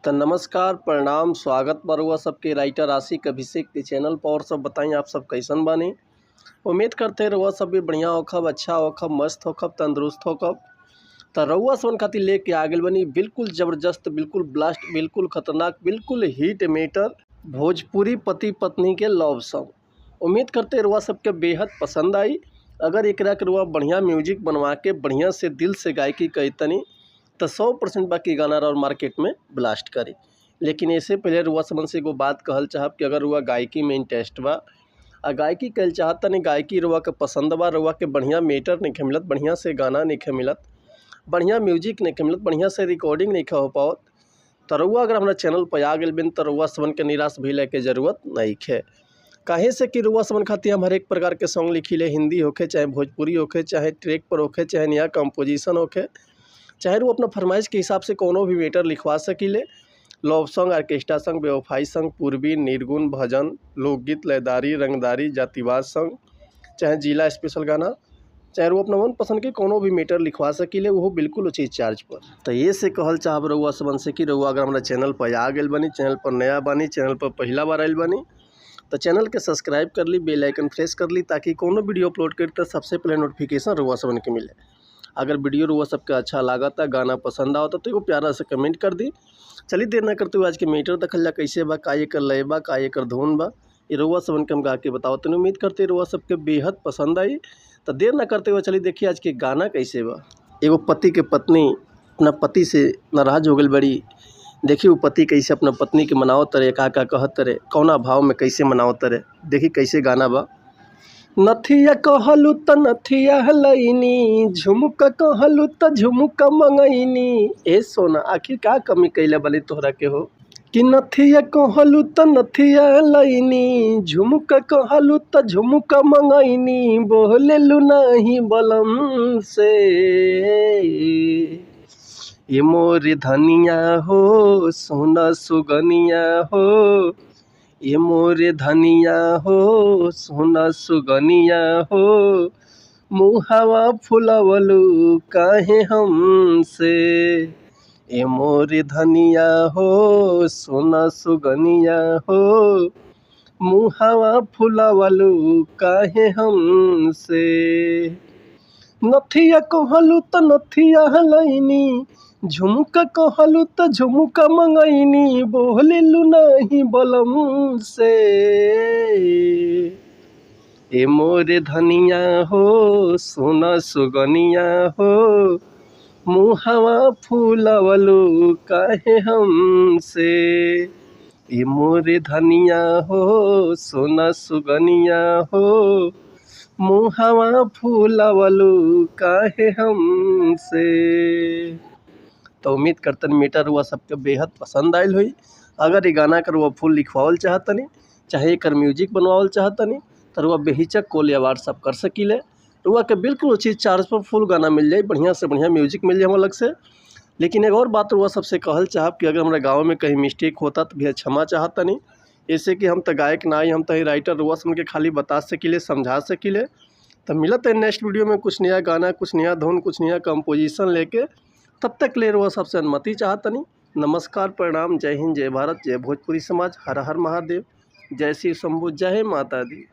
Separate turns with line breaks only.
तो नमस्कार प्रणाम स्वागत बरुआ सबके राइटर आशिक अभिषेक के चैनल पर। और सब बताएं आप सब कैसन बानी। उम्मीद करते रहुआ सब भी बढ़िया होखब, अच्छा होखब, मस्त होखब, तंदुरुस्त होखब। तो रहुआ सबन खातिर लेके आ गए बनी बिल्कुल ज़बरदस्त, बिल्कुल ब्लास्ट, बिल्कुल खतरनाक, बिल्कुल हिट मेटर भोजपुरी पति पत्नी के लव सॉन्ग। उम्मीद करते रहुआ सबके बेहद पसंद आई। अगर एकरा के रहुआ बढ़िया म्यूजिक बनवा के बढ़िया से दिल से गायकी कैतनी तो 100% बाकी गाना और मार्केट में ब्लास्ट करी। लेकिन इससे पहले रुआ समन से एगो बात कहल चाहब कि अगर रुआ गायकी में इंटरेस्ट बा आ गायकी कल चाहता नहीं, गायकी रुआ के पसंद बा, रुआ के बढ़िया मीटर नहीं मिलत, बढ़िया से गाना नहीं मिलत, बढ़िया म्यूजिक नहीं मिलत, बढ़िया से रिकॉर्डिंग नहीं हो पावत, तो रुआ अगर हमारा चैनल पर आ गए बिन तो रुआ समन के निराश भइले के जरूरत नहीं है। काहे से कि रुआ समन खातिर हम हर एक प्रकार के सॉन्ग लिखिले, हिंदी होखे चाहे भोजपुरी होखे, चाहे ट्रैक पर होखे, चाहे नया कंपोजिशन होखे, चाहे वो अपना फरमाइश के हिसाब से कोनो भी मेटर लिखवा सकीले। लव सॉन्ग, ऑर्केस्ट्रा सॉन्ग, बेवफाई सॉन्ग, पूर्वी, निर्गुण, भजन, लोकगीत, लयदारी, रंगदारी, जातिवाद सॉन्ग, चाहे जिला स्पेशल गाना, चाहे वो अपना मन पसंद के कोनो भी मेटर लिखवा सकीले, वो बिल्कुल उचित चार्ज पर। तो ये से कहल चाहब रहुआ सबन से कि रहुआ अगर हमारा चैनल पर आ गए बनी, चैनल पर नया बानी, चैनल पर पहला बार आयल बानी, तो चैनल के सब्सक्राइब कर ली, बेल आइकन प्रेस कर ली, ताकि कोनो वीडियो अपलोड करी तो सबसे पहले नोटिफिकेशन रहुआ सबन के मिले। अगर वीडियो रुआ सबके अच्छा लागता, गाना पसंद आवता तो एगो प्यारा से कमेंट कर दी। चलिए देर ना करते हुए आज के मीटर देखल जा कैसे बा, का एकर लय बा, का एकर धुन बा, ये रुआ सबन के हम गा के बताओ। तो उम्मीद करते रुआ सबके बेहद पसंद आई। तो देर ना करते हुए चलिए देखिए आज के गाना कैसे बा। एगो पति के पत्नी अपना पति से नाराज हो गई बड़ी। देखिए वो पति कैसे अपना पत्नी के मनाओ तरे, का कहत तरे, कौना भाव में कैसे मनाओ तरे, देखिए कैसे गाना बा। नथिया कहलू त नथिया हलैनी, झुमका कहलू त झुमका मंगैनी। ए सोना आखिर का कमी कैले बनी तोहरा के हो कि नथिया कहलू त नथिया हलैनी, झुमका कहलू त झुमका मंगैनी, बोलेलू नहीं बलम से। ये मोर धनिया हो सोना सुगनिया हो, ये मोरे धनिया हो सोना सुगनिया हो, मुहावा फुलवलू काहे हमसे। ये मोरे धनिया हो सोना सुगनिया हो, मुहावा फुलवलू काहे हमसे। नथिया कहलू त नथिया हलैनी, झुमका कहलू त झुमका मंगैनी, बोलेलू नहीं बलम से। ए मोरे धनिया हो सोना सुगनिया हो, मुहावा फूलवलू काहे हमसे। ए मोरे धनिया हो सोना सुगनिया हो, मुहावा फूलवलू काहे हमसे। तो उम्मीद करतन मीटर हुआ सबके बेहद पसंद आयल हुई। अगर ये गाना कर वो फुल लिखवावल चाहतनी, चाहे एकर म्यूजिक बनवावल चाहतनी, तो रुआ बेहिचक कॉल या व्हाट्सअप कर सकीले। रुआ के बिल्कुल उचित चार्ज पर फुल गाना मिल जाए, बढ़िया से बढ़िया म्यूजिक मिल जाए हम अलग से। लेकिन एक और बात रुआ सबसे कहल चाहब कि अगर हमारे गाँव में कहीं मिस्टेक होता तो भी क्षमा चाहतनी। ऐसे कि हम तो गायक ना ही, हम तो राइटर रुआ समझ के खाली बता सकीले, समझा सकीले। तो मिलत है नेक्स्ट वीडियो में कुछ नया गाना, कुछ नया धुन, कुछ नया कंपोजिशन लेके। तब तक ले रहा सबसे अनुमति चाहतनी। नमस्कार प्रणाम, जय हिंद, जय भारत, जय भोजपुरी समाज, हर हर महादेव, जय श्री शंभू, जय माता दी।